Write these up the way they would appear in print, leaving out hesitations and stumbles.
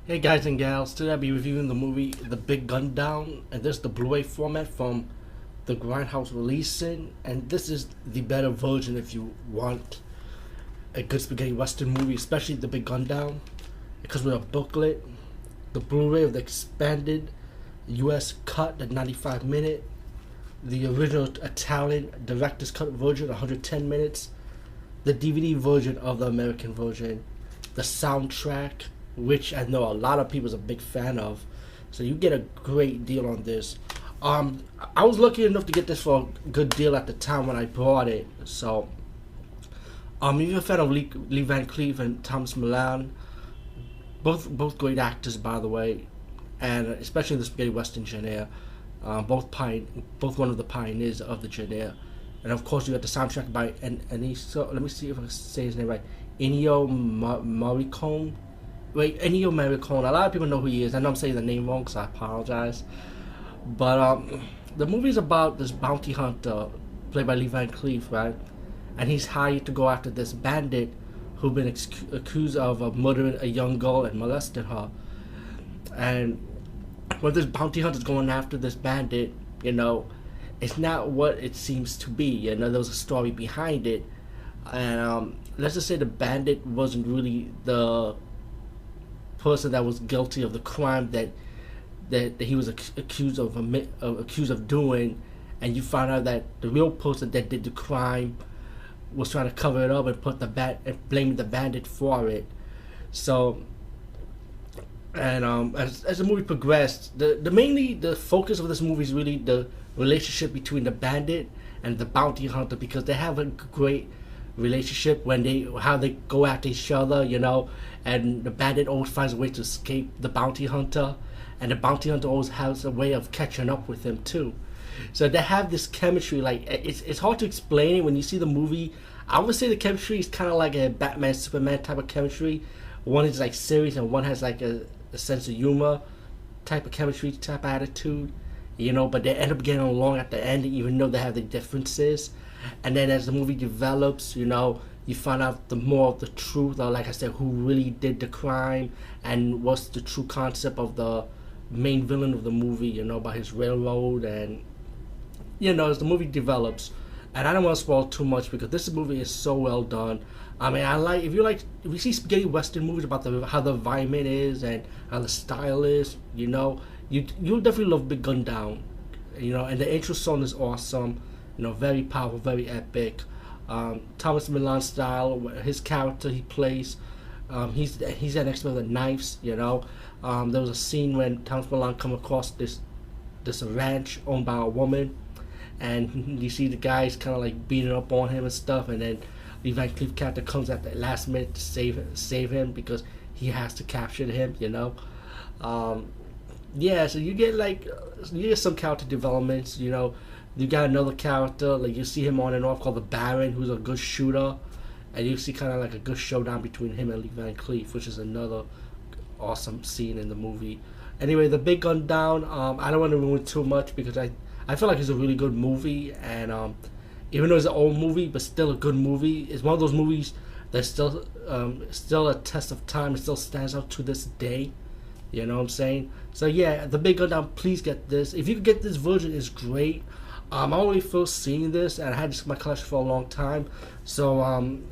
Hey guys and gals, today I'll be reviewing the movie The Big Gundown, and this is the Blu-ray format from the Grindhouse releasing, and this is the better version if you want a good spaghetti western movie, especially The Big Gundown, because with a booklet, the Blu-ray of the expanded US cut at 95 minutes, the original Italian director's cut version 110 minutes, the DVD version of the American version, the soundtrack, which I know a lot of people is a big fan of. So you get a great deal on this. I was lucky enough to get this for a good deal at the time when I bought it. So, if you're a fan of Lee Van Cleef and Thomas Milan, both great actors by the way, and especially the spaghetti western genre, both one of the pioneers of the genre. And of course you got the soundtrack by so let me see if I can say his name right, Ennio Morricone. Wait, Ennio Morricone. A lot of people know who he is. I know I'm saying the name wrong, so I apologize. But the movie is about this bounty hunter played by Lee Van Cleef, right? And he's hired to go after this bandit who've been accused of murdering a young girl and molesting her. And when this bounty hunter's going after this bandit, it's not what it seems to be. There was a story behind it, and let's just say the bandit wasn't really the person that was guilty of the crime that he was accused of doing, and you find out that the real person that did the crime was trying to cover it up and blame the bandit for it. So, and as the movie progressed, the focus of this movie is really the relationship between the bandit and the bounty hunter, because they have a great relationship how they go after each other, and the bandit always finds a way to escape the bounty hunter, and the bounty hunter always has a way of catching up with him too. So they have this chemistry. Like it's hard to explain it when you see the movie. I would say the chemistry is kind of like a Batman Superman type of chemistry. One is like serious and one has like a sense of humor type of chemistry, type of attitude, but they end up getting along at the end even though they have the differences. And then as the movie develops, you find out the more of the truth, or like I said, who really did the crime and what's the true concept of the main villain of the movie, about his railroad. And as the movie develops, and I don't want to spoil too much because this movie is so well done. I mean, if you see spaghetti western movies about how the environment is and how the style is, you'll definitely love Big Gundown. And the intro song is awesome. Very powerful, very epic. Thomas Milan style, his character he plays, he's an expert with knives. There was a scene when Thomas Milan come across this ranch owned by a woman, and you see the guys kind of like beating up on him and stuff, and then the Van Cleef character comes at the last minute to save him because he has to capture him. So you get some character developments. You got another character, like you see him on and off, called the Baron, who's a good shooter, and you see kind of like a good showdown between him and Lee Van Cleef, which is another awesome scene in the movie. Anyway, The Big Gundown, I don't want to ruin too much because I feel like it's a really good movie, and even though it's an old movie, but still a good movie. It's one of those movies that's still a test of time. It still stands out to this day. You know what I'm saying? So yeah, The Big Gundown, please get this. If you can get this version, it's great. I already first seen this, and I had this in my collection for a long time. So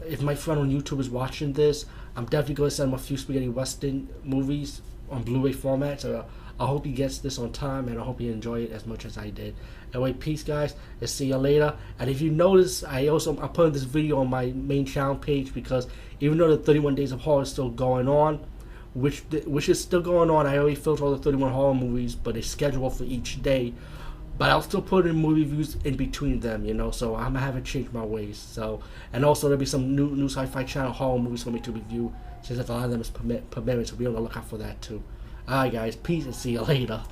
if my friend on YouTube is watching this, I'm definitely going to send him a few spaghetti western movies on Blu-ray format. So I hope he gets this on time, and I hope he enjoy it as much as I did. Anyway, peace guys, and see you later. And if you notice, I put this video on my main channel page because even though the 31 Days of Horror is still going on, which is still going on, I already filtered all the 31 horror movies, but it's scheduled for each day. But I'll still put in movie reviews in between them, so I haven't changed my ways. So, and also there'll be some new sci-fi channel horror movies for me to review, since a lot of them is permitted, so be on the lookout for that too. Alright guys, peace and see you later.